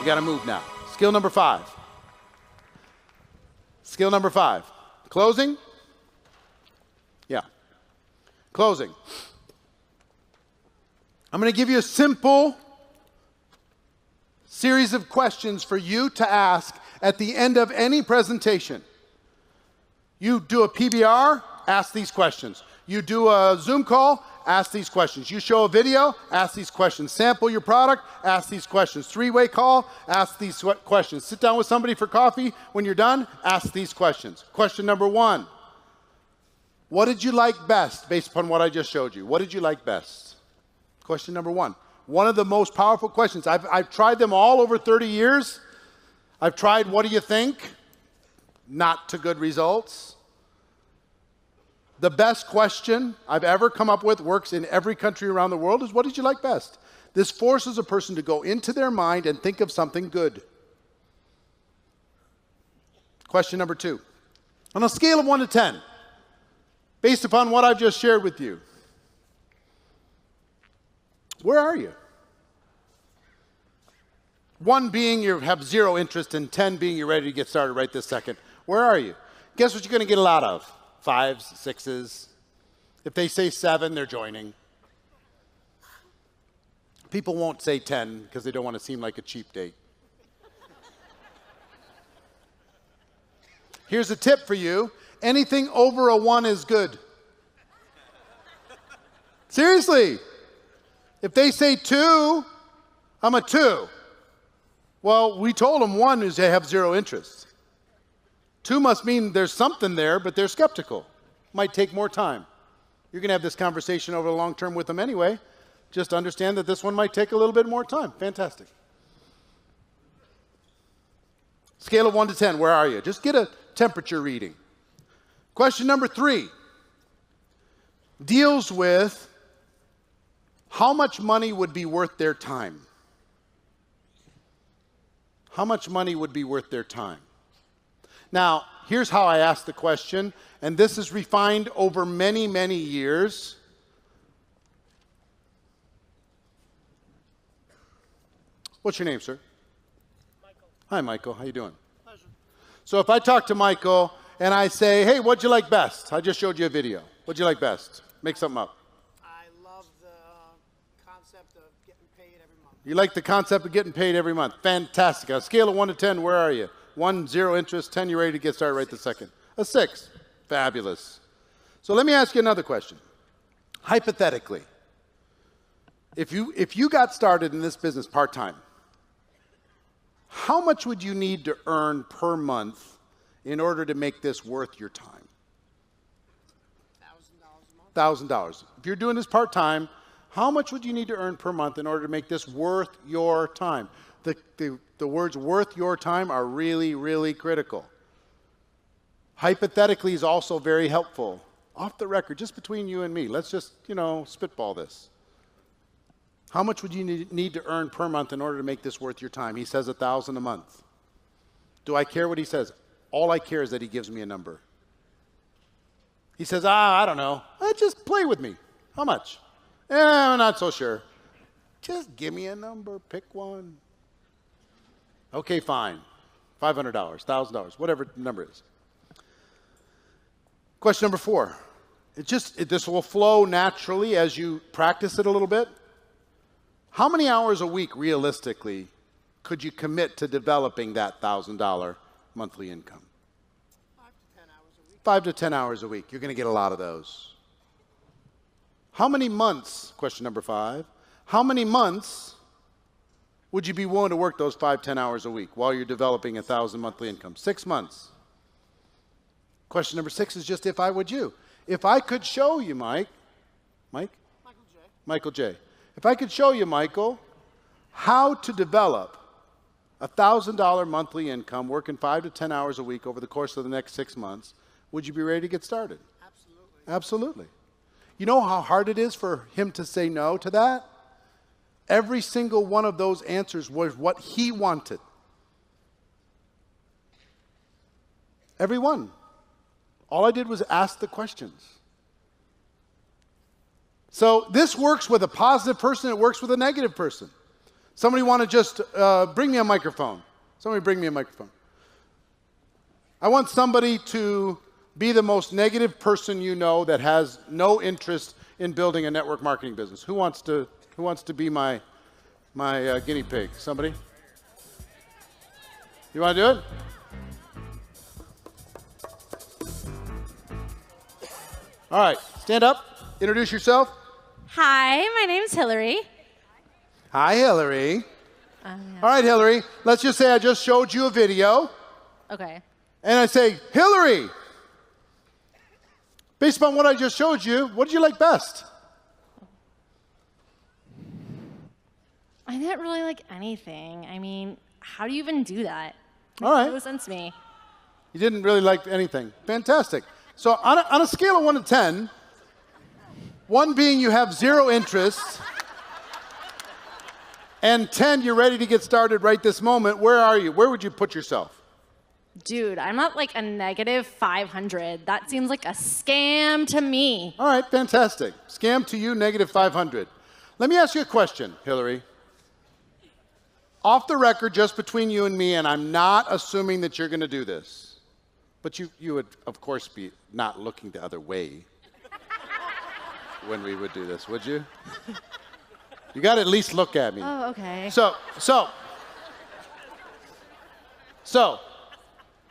You got to move now. Skill number 5. Skill number 5. Closing? Yeah. Closing. I'm going to give you a simple series of questions for you to ask at the end of any presentation. You do a PBR, ask these questions. You do a Zoom call, ask these questions. You show a video, ask these questions. Sample your product, ask these questions. Three-way call, ask these questions. Sit down with somebody for coffee. When you're done, ask these questions. Question number 1. What did you like best based upon what I just showed you? What did you like best? Question number 1. One of the most powerful questions. I've tried them all over 30 years. I've tried, what do you think? Not to good results. The best question I've ever come up with, works in every country around the world, is what did you like best? This forces a person to go into their mind and think of something good. Question number 2. On a scale of 1 to 10, based upon what I've just shared with you, where are you? 1 being you have 0 interest, and 10 being you're ready to get started right this second. Where are you? Guess what you're going to get a lot of? 5s, 6s. If they say 7, they're joining. People won't say 10 because they don't want to seem like a cheap date. Here's a tip for you. Anything over a 1 is good. Seriously. If they say 2, I'm a 2. Well, we told them 1 is they have 0 interest. 2 must mean there's something there, but they're skeptical. Might take more time. You're going to have this conversation over the long term with them anyway. Just understand that this one might take a little bit more time. Fantastic. Scale of 1 to 10, where are you? Just get a temperature reading. Question number 3 deals with how much money would be worth their time? How much money would be worth their time? Now, here's how I ask the question, and this is refined over many, many years. What's your name, sir? Michael. Hi, Michael. How you doing? Pleasure. So if I talk to Michael and I say, hey, what'd you like best? I just showed you a video. What'd you like best? Make something up. I love the concept of getting paid every month. You like the concept of getting paid every month. Fantastic. On a scale of 1 to 10, where are you? 1, 0 interest, 10, you're ready to get started right this second. A 6. Fabulous. So let me ask you another question. Hypothetically, if you got started in this business part-time, how much would you need to earn per month in order to make this worth your time? $1,000 a month. $1,000. If you're doing this part-time, how much would you need to earn per month in order to make this worth your time? The words worth your time are really, really critical. Hypothetically is also very helpful. Off the record, just between you and me, let's just, spitball this. How much would you need to earn per month in order to make this worth your time? He says $1,000 a month. Do I care what he says? All I care is that he gives me a number. He says, I don't know. Just play with me. How much? I'm not so sure. Just give me a number. Pick one. Okay, fine. $500, $1,000, whatever the number is. Question number 4. This will flow naturally as you practice it a little bit. How many hours a week, realistically, could you commit to developing that $1,000 monthly income? 5 to 10 hours a week. 5 to 10 hours a week. You're going to get a lot of those. How many months, question number 5, how many months would you be willing to work those 5, 10 hours a week while you're developing $1,000 monthly income? 6 months. Question number 6 is just if I would you. If I could show you, Michael J. If I could show you, Michael, how to develop $1,000 monthly income working 5 to 10 hours a week over the course of the next 6 months, would you be ready to get started? Absolutely. Absolutely. You know how hard it is for him to say no to that? Every single one of those answers was what he wanted. Every one. All I did was ask the questions. So this works with a positive person, it works with a negative person. Somebody want to just bring me a microphone. Somebody bring me a microphone. I want somebody to be the most negative person you know that has no interest in building a network marketing business. Who wants to be my guinea pig? Somebody? You want to do it? All right, stand up, introduce yourself. Hi, my name's Hillary. Hi, Hillary. Yeah. All right, Hillary, let's just say I just showed you a video, Okay. and I say, Hillary, based upon what I just showed you, what did you like best? I didn't really like anything. I mean, how do you even do that? All right. No sense to me. You didn't really like anything. Fantastic. So on a scale of 1 to 10, 1 being you have 0 interest, and 10 you're ready to get started right this moment, where are you? Where would you put yourself? Dude, I'm not like a negative 500. That seems like a scam to me. All right, fantastic. Scam to you, negative 500. Let me ask you a question, Hillary. Off the record, just between you and me, and I'm not assuming that you're going to do this, but you would, of course, be not looking the other way when we would do this, would you? You got to at least look at me. Oh, okay. So,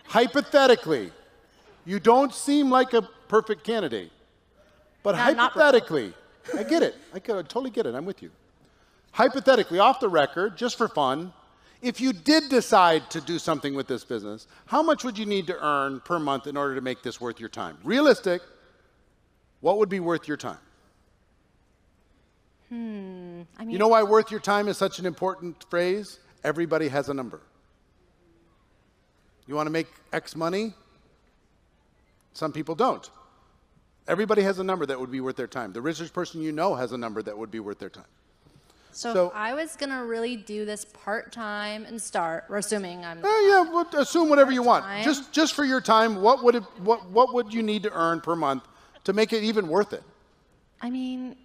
hypothetically, you don't seem like a perfect candidate, but No, I'm not hypothetically, I get it. I totally get it. I'm with you. Hypothetically, off the record, just for fun, if you did decide to do something with this business, how much would you need to earn per month in order to make this worth your time? Realistic, what would be worth your time? I mean, You know why worth your time is such an important phrase? Everybody has a number. You want to make X money? Some people don't. Everybody has a number that would be worth their time. The richest person you know has a number that would be worth their time. so if I was gonna really do this part-time and start, we're assuming I'm Yeah, well, assume whatever you want. Part-time. Just for your time, what would you need to earn per month to make it even worth it? I mean,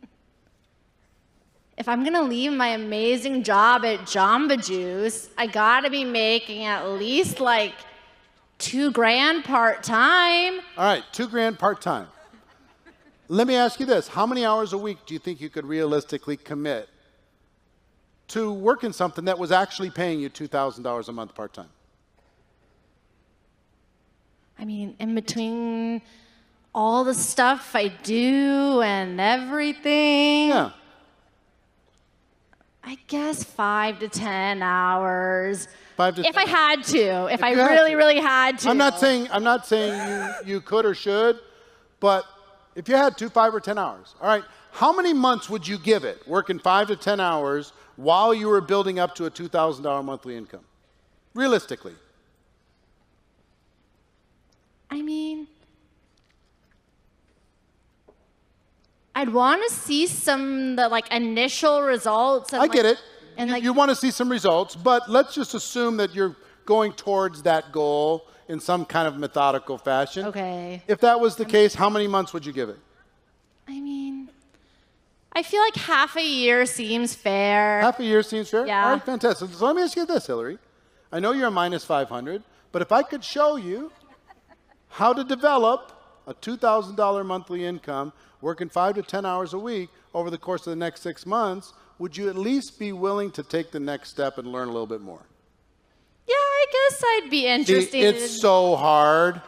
if I'm gonna leave my amazing job at Jamba Juice, I gotta be making at least like $2,000 part-time. All right, $2,000 part-time. Let me ask you this. How many hours a week do you think you could realistically commit to working something that was actually paying you $2,000 a month part-time? I mean, in between all the stuff I do and everything, Yeah. I guess 5 to 10 hours. 5 to If 10 I had to, if I you had really, to. really had to. I'm not saying you could or should, but if you had 2, 5, or 10 hours, all right, how many months would you give it working 5 to 10 hours while you were building up to a $2,000 monthly income? Realistically. I mean, I'd want to see some the like initial results. And, I get it. And like, You want to see some results, but let's just assume that you're going towards that goal in some kind of methodical fashion. okay. If that was the case, how many months would you give it? I mean, I feel like half a year seems fair. Half a year seems fair? Yeah. All right, fantastic. So let me ask you this, Hillary. I know you're a minus 500, but if I could show you how to develop a $2,000 monthly income working 5 to 10 hours a week over the course of the next 6 months, would you at least be willing to take the next step and learn a little bit more? Yeah, I guess I'd be interested. See, it's so hard.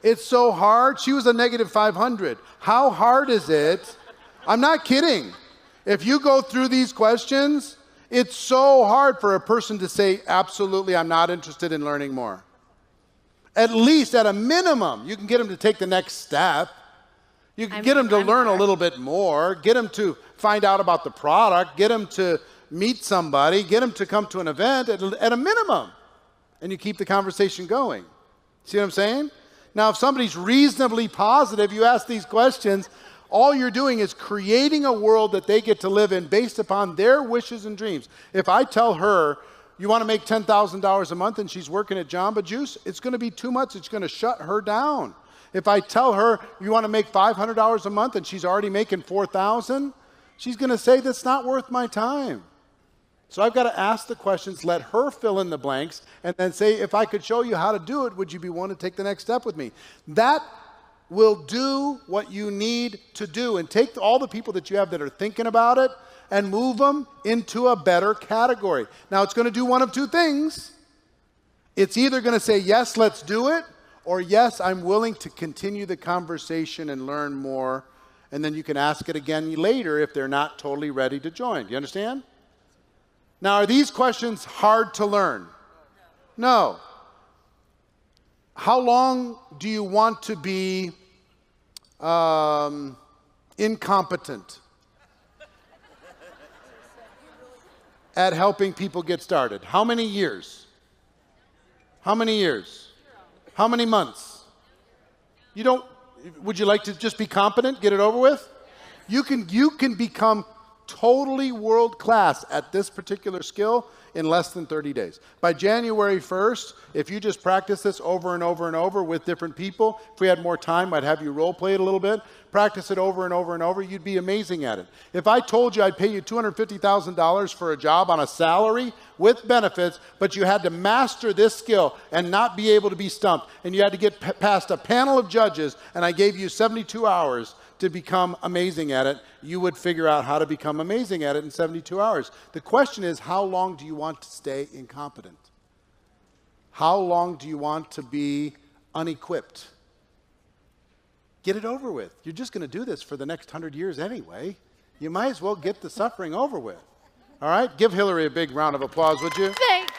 It's so hard. She was a negative 500. How hard is it? I'm not kidding. If you go through these questions, it's so hard for a person to say, absolutely, I'm not interested in learning more. At least at a minimum, you can get them to take the next step. You can get them to learn a little bit more, get them to find out about the product, get them to meet somebody, get them to come to an event at a minimum. And you keep the conversation going. See what I'm saying? Now, if somebody's reasonably positive, you ask these questions, all you're doing is creating a world that they get to live in based upon their wishes and dreams. If I tell her, you want to make $10,000 a month and she's working at Jamba Juice, it's going to be too much. It's going to shut her down. If I tell her you want to make $500 a month and she's already making $4,000, she's going to say that's not worth my time. So I've got to ask the questions, let her fill in the blanks, and then say, if I could show you how to do it, would you be willing to take the next step with me? That will do what you need to do, and take all the people that you have that are thinking about it and move them into a better category. Now, it's going to do one of two things. It's either going to say, yes, let's do it, or yes, I'm willing to continue the conversation and learn more, and then you can ask it again later if they're not totally ready to join. Do you understand? Now, are these questions hard to learn? No. How long do you want to be incompetent at helping people get started? How many years? How many years? How many months? Would you like to just be competent, get it over with? You can become totally world class at this particular skill in less than 30 days. By January 1st, if you just practice this over and over and over with different people, if we had more time, I'd have you role play it a little bit. Practice it over and over and over, you'd be amazing at it. If I told you I'd pay you $250,000 for a job on a salary with benefits, but you had to master this skill and not be able to be stumped, and you had to get past a panel of judges, and I gave you 72 hours to become amazing at it, you would figure out how to become amazing at it in 72 hours. The question is, how long do you want to stay incompetent? How long do you want to be unequipped? Get it over with. You're just going to do this for the next 100 years anyway. You might as well get the suffering over with. All right? Give Hillary a big round of applause, would you? Thank you.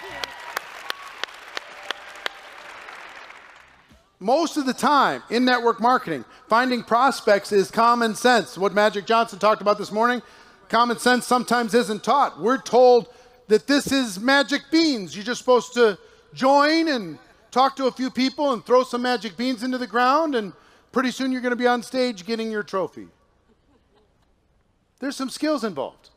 Most of the time in network marketing, finding prospects is common sense. What Magic Johnson talked about this morning, common sense sometimes isn't taught. We're told that this is magic beans. You're just supposed to join and talk to a few people and throw some magic beans into the ground, and pretty soon you're going to be on stage getting your trophy. There's some skills involved.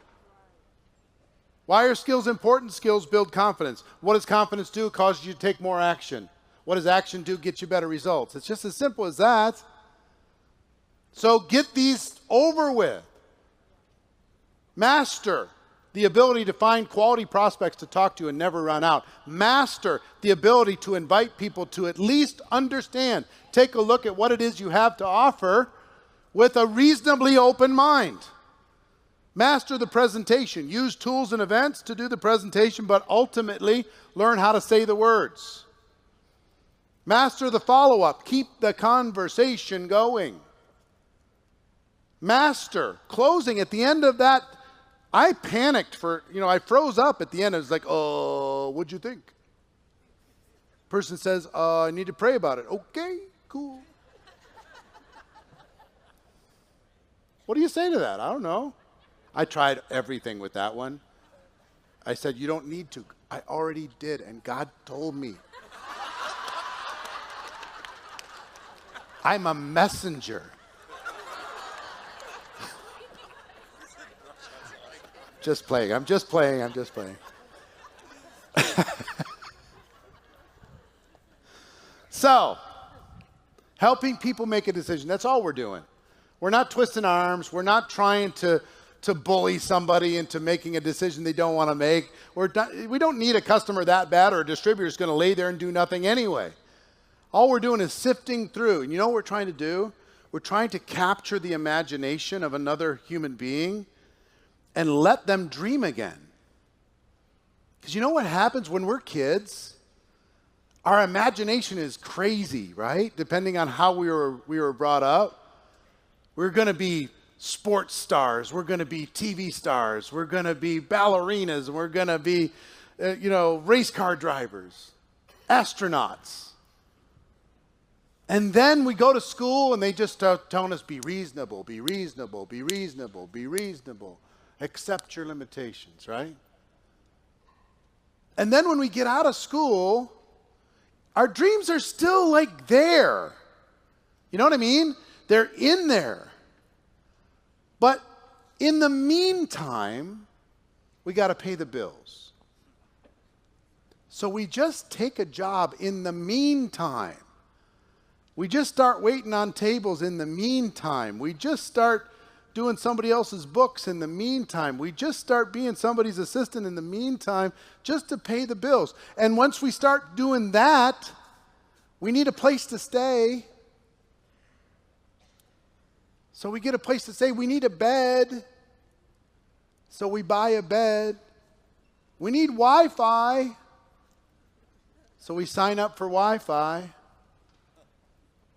Why are skills important? Skills build confidence. What does confidence do? It causes you to take more action. What does action do? Get you better results. It's just as simple as that. So get these over with. Master the ability to find quality prospects to talk to and never run out. Master the ability to invite people to at least understand, take a look at what it is you have to offer with a reasonably open mind. Master the presentation. Use tools and events to do the presentation, but ultimately learn how to say the words. Master the follow-up. Keep the conversation going. Master closing. At the end of that, I panicked I froze up at the end. I was like, oh, what'd you think? Person says, I need to pray about it. Okay, cool. What do you say to that? I don't know. I tried everything with that one. I said, you don't need to. I already did, and God told me. I'm a messenger. Just playing. I'm just playing. So, helping people make a decision. That's all we're doing. We're not twisting arms. We're not trying to bully somebody into making a decision they don't want to make. We don't need a customer that bad, or a distributor is going to lay there and do nothing anyway. All we're doing is sifting through. And you know what we're trying to do? We're trying to capture the imagination of another human being and let them dream again. Because you know what happens when we're kids? Our imagination is crazy, right? Depending on how we were brought up. We're going to be sports stars. We're going to be TV stars. We're going to be ballerinas. We're going to be, race car drivers, astronauts. And then we go to school and they just start telling us, be reasonable, be reasonable, be reasonable, be reasonable. Accept your limitations, right? And then when we get out of school, our dreams are still like there. You know what I mean? They're in there. But in the meantime, we got to pay the bills. So we just take a job in the meantime. We just start waiting on tables in the meantime. We just start doing somebody else's books in the meantime. We just start being somebody's assistant in the meantime just to pay the bills. And once we start doing that, we need a place to stay. So we get a place to stay. We need a bed. So we buy a bed. We need Wi-Fi. So we sign up for Wi-Fi.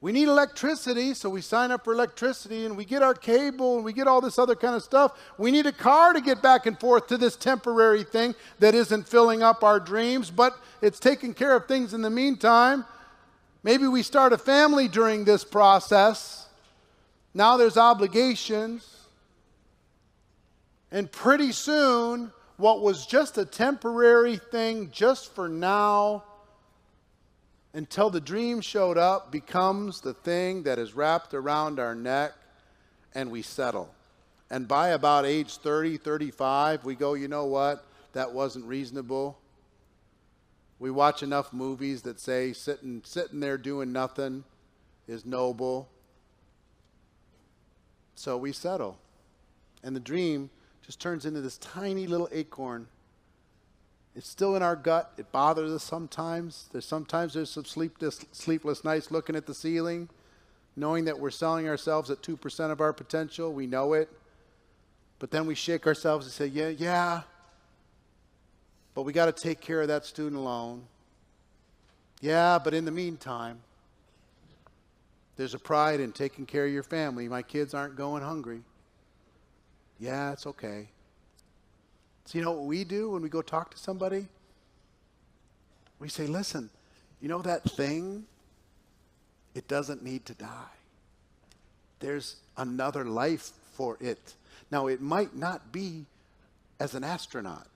We need electricity, so we sign up for electricity, and we get our cable, and we get all this other kind of stuff. We need a car to get back and forth to this temporary thing that isn't filling up our dreams, but it's taking care of things in the meantime. Maybe we start a family during this process. Now there's obligations. And pretty soon, what was just a temporary thing just for now, until the dream showed up, becomes the thing that is wrapped around our neck, and we settle. And by about age 30, 35, we go, you know what? That wasn't reasonable. We watch enough movies that say sitting there doing nothing is noble. So we settle. And the dream just turns into this tiny little acorn. It's still in our gut. It bothers us sometimes. There's some sleepless nights looking at the ceiling, knowing that we're selling ourselves at 2% of our potential. We know it. But then we shake ourselves and say, yeah. But we got to take care of that student loan. Yeah, but in the meantime, there's a pride in taking care of your family. My kids aren't going hungry. Yeah, it's okay. So you know what we do when we go talk to somebody? We say, listen, you know that thing? It doesn't need to die. There's another life for it. Now, it might not be as an astronaut.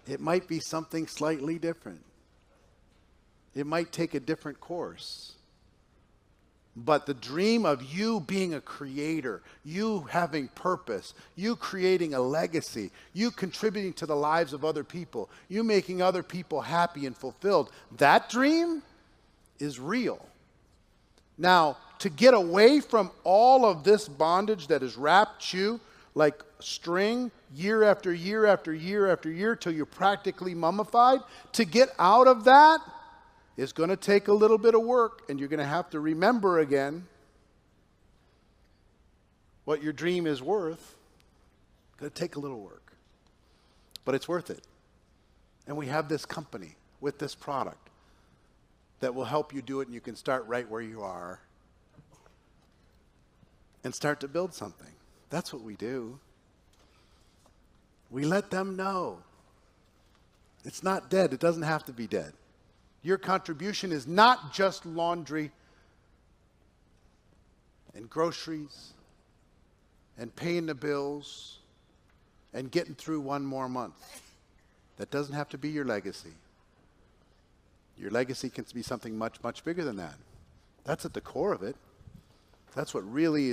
It might be something slightly different. It might take a different course. But the dream of you being a creator, you having purpose, you creating a legacy, you contributing to the lives of other people, you making other people happy and fulfilled, that dream is real. Now, to get away from all of this bondage that has wrapped you like string year after year after year after year till you're practically mummified, to get out of that, it's going to take a little bit of work, and you're going to have to remember again what your dream is worth. It's going to take a little work, but it's worth it. And we have this company with this product that will help you do it, and you can start right where you are and start to build something. That's what we do. We let them know it's not dead. It doesn't have to be dead. Your contribution is not just laundry and groceries and paying the bills and getting through one more month. That doesn't have to be your legacy. Your legacy can be something much, much bigger than that. That's at the core of it. That's what really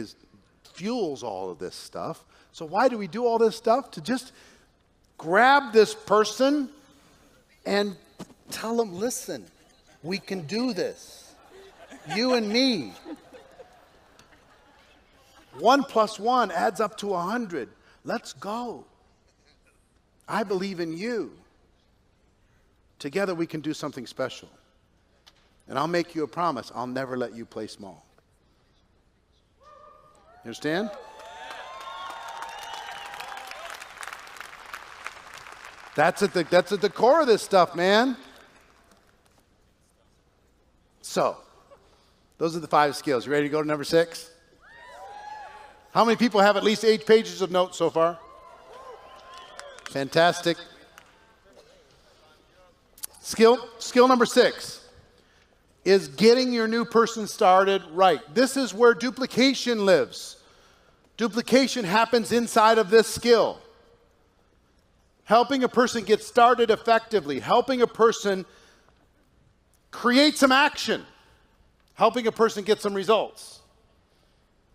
fuels all of this stuff. So why do we do all this stuff? To just grab this person and tell them, listen, we can do this. You and me. 1 + 1 adds up to 100. Let's go. I believe in you. Together we can do something special. And I'll make you a promise. I'll never let you play small. You understand? That's at the core of this stuff, man. So, those are the 5 skills. You ready to go to number 6? How many people have at least 8 pages of notes so far? Fantastic. Skill number 6 is getting your new person started right. This is where duplication lives. Duplication happens inside of this skill. Helping a person get started effectively, helping a person create some action, helping a person get some results.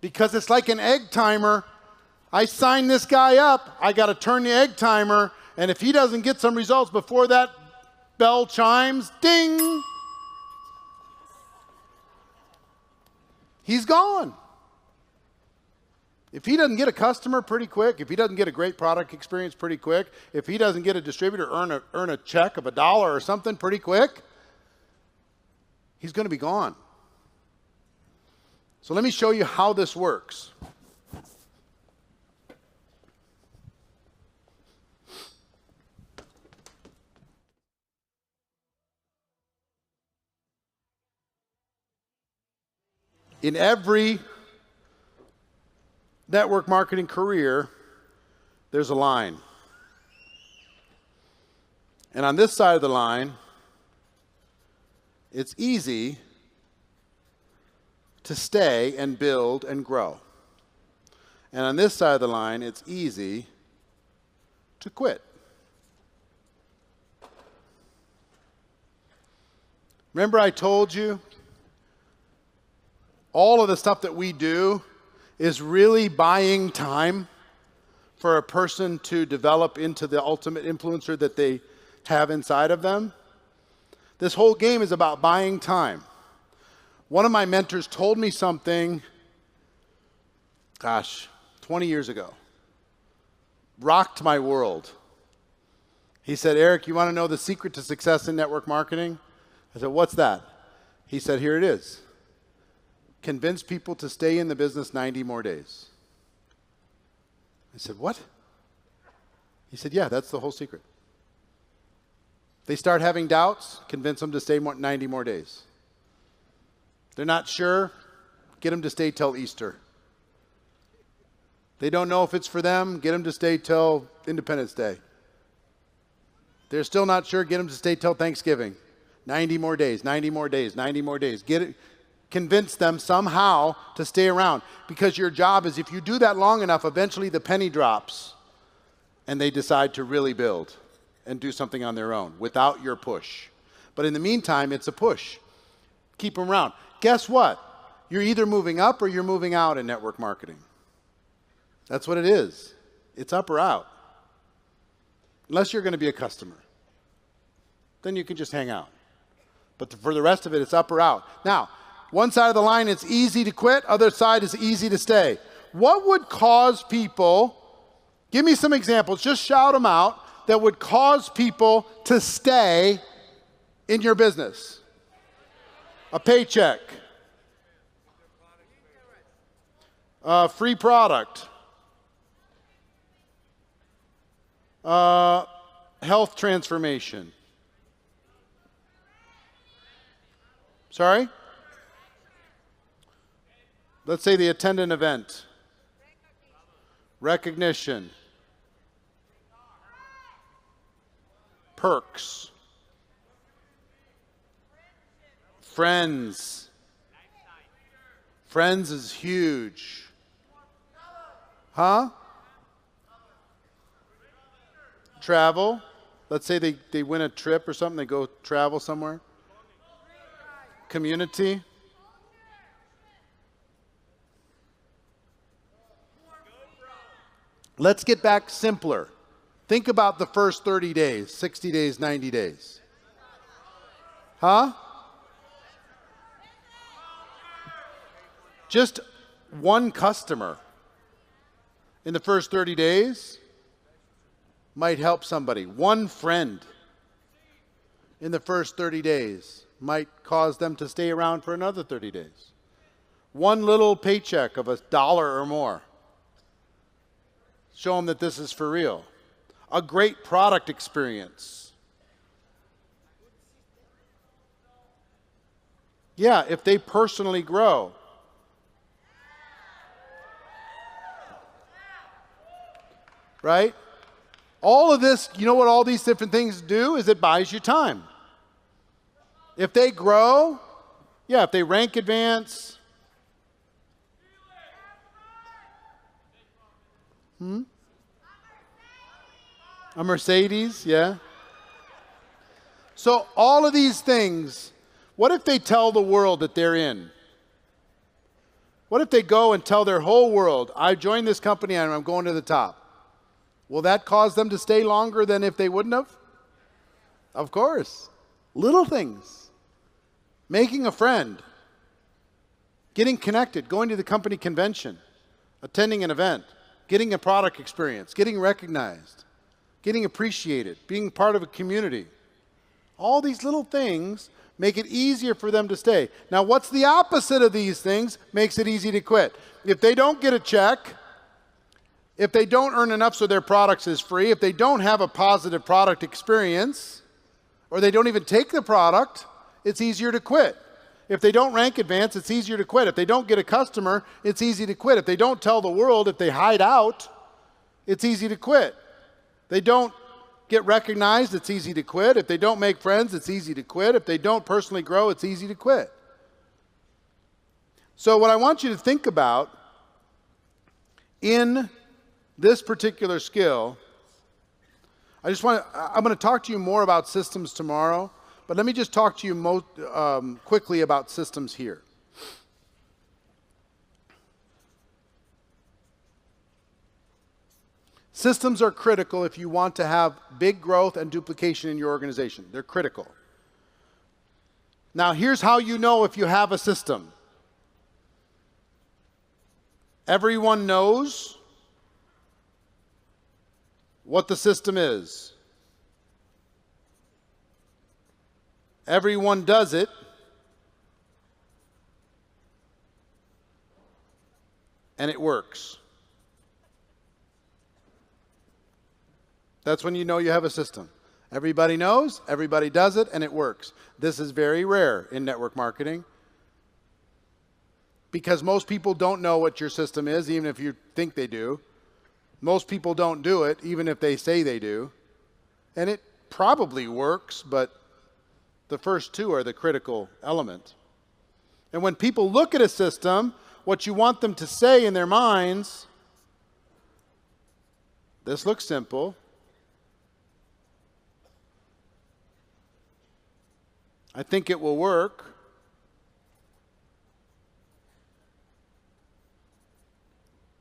Because it's like an egg timer. I sign this guy up, I got to turn the egg timer, and if he doesn't get some results before that bell chimes, ding, he's gone. If he doesn't get a customer pretty quick, if he doesn't get a great product experience pretty quick, if he doesn't get a distributor earn a check of $1 or something pretty quick, he's going to be gone. So let me show you how this works. In every network marketing career, there's a line. And on this side of the line, it's easy to stay and build and grow. And on this side of the line, it's easy to quit. Remember I told you, all of the stuff that we do is really buying time for a person to develop into the ultimate influencer that they have inside of them. This whole game is about buying time. One of my mentors told me something, 20 years ago. Rocked my world. He said, Eric, you want to know the secret to success in network marketing? I said, what's that? He said, here it is. Convince people to stay in the business 90 more days. I said, what? He said, yeah, that's the whole secret. They start having doubts, convince them to stay 90 more days. They're not sure, get them to stay till Easter. They don't know if it's for them, get them to stay till Independence Day. They're still not sure, get them to stay till Thanksgiving. 90 more days, 90 more days, 90 more days. Get it. Convince them somehow to stay around, because your job is, if you do that long enough, eventually the penny drops and they decide to really build and do something on their own without your push. But in the meantime, it's a push. Keep them around. Guess what? You're either moving up or you're moving out in network marketing. That's what it is. It's up or out. Unless you're going to be a customer. Then you can just hang out. But for the rest of it, it's up or out. Now, one side of the line, it's easy to quit. Other side is easy to stay. What would cause people, give me some examples, just shout them out, that would cause people to stay in your business? A paycheck. A free product. Health transformation. Sorry? Let's say they attend an event. Recognition. Perks. Friends. Friends is huge. Huh? Travel. Let's say they win a trip or something, they go travel somewhere. Community. Let's get back simpler. Think about the first 30 days, 60 days, 90 days. Huh? Just one customer in the first 30 days might help somebody. One friend in the first 30 days might cause them to stay around for another 30 days. One little paycheck of $1 or more. Show them that this is for real. A great product experience. Yeah, if they personally grow. Right? All of this, you know what all these different things do? Is it buys you time. If they grow, yeah, if they rank advance. A Mercedes, yeah. So all of these things, what if they tell the world that they're in? What if they go and tell their whole world, I joined this company and I'm going to the top? Will that cause them to stay longer than if they wouldn't have? Of course. Little things. Making a friend. Getting connected. Going to the company convention. attending an event, getting a product experience, getting recognized, getting appreciated, being part of a community. All these little things make it easier for them to stay. Now, what's the opposite of these things makes it easy to quit? If they don't get a check, if they don't earn enough so their products is free, if they don't have a positive product experience, or they don't even take the product, it's easier to quit. If they don't rank advance, it's easier to quit. If they don't get a customer, it's easy to quit. If they don't tell the world, if they hide out, it's easy to quit. They don't get recognized, it's easy to quit. If they don't make friends, it's easy to quit. If they don't personally grow, it's easy to quit. So what I want you to think about in this particular skill, I'm going to talk to you more about systems tomorrow, but let me just talk to you quickly about systems here. Systems are critical if you want to have big growth and duplication in your organization. They're critical. Now, here's how you know if you have a system. Everyone knows what the system is. Everyone does it. And it works. That's when you know you have a system. Everybody knows, everybody does it, and it works. This is very rare in network marketing because most people don't know what your system is, even if you think they do. Most people don't do it, even if they say they do. And it probably works, but the first two are the critical element. And when people look at a system, what you want them to say in their minds, this looks simple. I think it will work.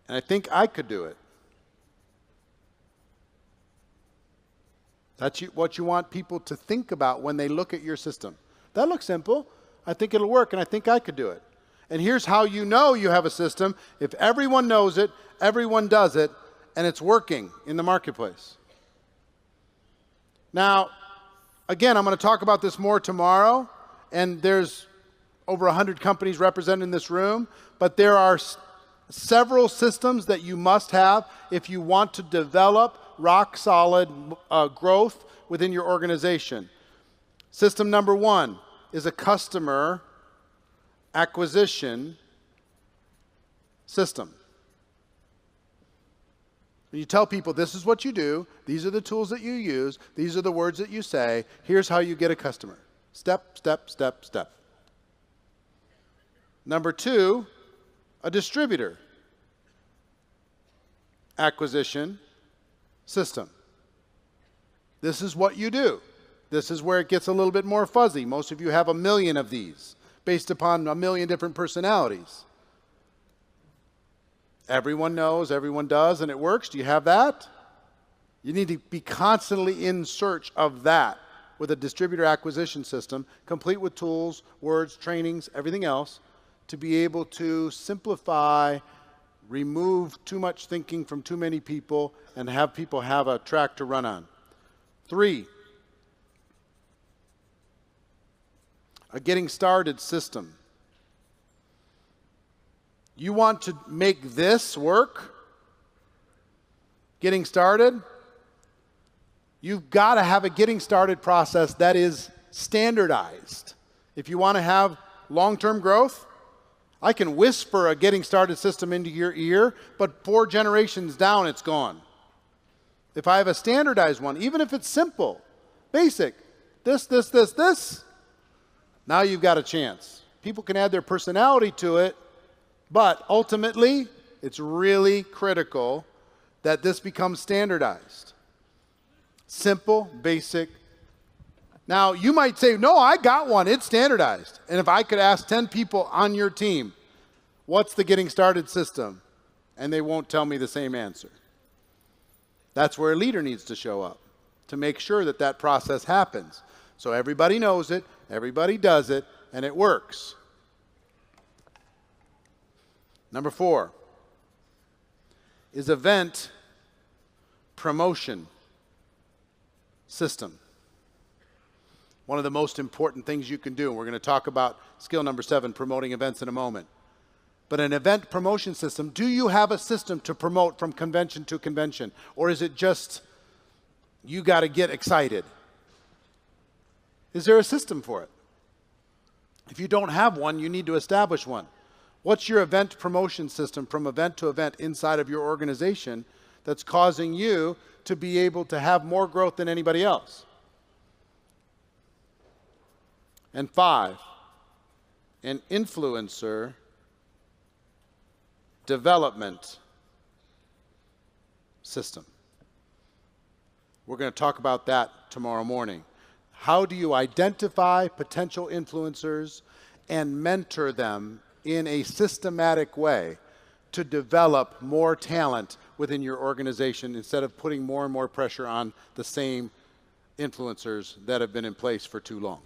And I think I could do it. That's what you want people to think about when they look at your system. That looks simple. I think it'll work, and I think I could do it. And here's how you know you have a system. If everyone knows it, everyone does it, and it's working in the marketplace. Now, again, I'm going to talk about this more tomorrow, and there's over 100 companies represented in this room, but there are several systems that you must have if you want to develop rock-solid growth within your organization. System number one is a customer acquisition system. When you tell people this is what you do, these are the tools that you use, these are the words that you say, here's how you get a customer. Step, step, step, step. Number two, a distributor acquisition system. This is what you do. This is where it gets a little bit more fuzzy. Most of you have 1 million of these based upon 1 million different personalities. Everyone knows, everyone does, and it works. Do you have that? You need to be constantly in search of that with a distributor acquisition system, complete with tools, words, trainings, everything else, to be able to simplify, remove too much thinking from too many people, and have people have a track to run on. 3, a getting started system. You want to make this work, getting started, you've got to have a getting started process that is standardized. If you want to have long-term growth, I can whisper a getting started system into your ear, but 4 generations down, it's gone. If I have a standardized one, even if it's simple, basic, this, now you've got a chance. People can add their personality to it, but ultimately, it's really critical that this becomes standardized. Simple, basic. Now, you might say, no, I got one. It's standardized. And if I could ask 10 people on your team, what's the getting started system? And they won't tell me the same answer. That's where a leader needs to show up to make sure that that process happens. So everybody knows it, everybody does it, and it works. Number 4, is event promotion system. One of the most important things you can do, and we're going to talk about skill number 7, promoting events, in a moment. But an event promotion system, do you have a system to promote from convention to convention? Or is it just you got to get excited? Is there a system for it? If you don't have one, you need to establish one. What's your event promotion system from event to event inside of your organization that's causing you to be able to have more growth than anybody else? And 5, an influencer development system. We're going to talk about that tomorrow morning. How do you identify potential influencers and mentor them in a systematic way to develop more talent within your organization instead of putting more and more pressure on the same influencers that have been in place for too long?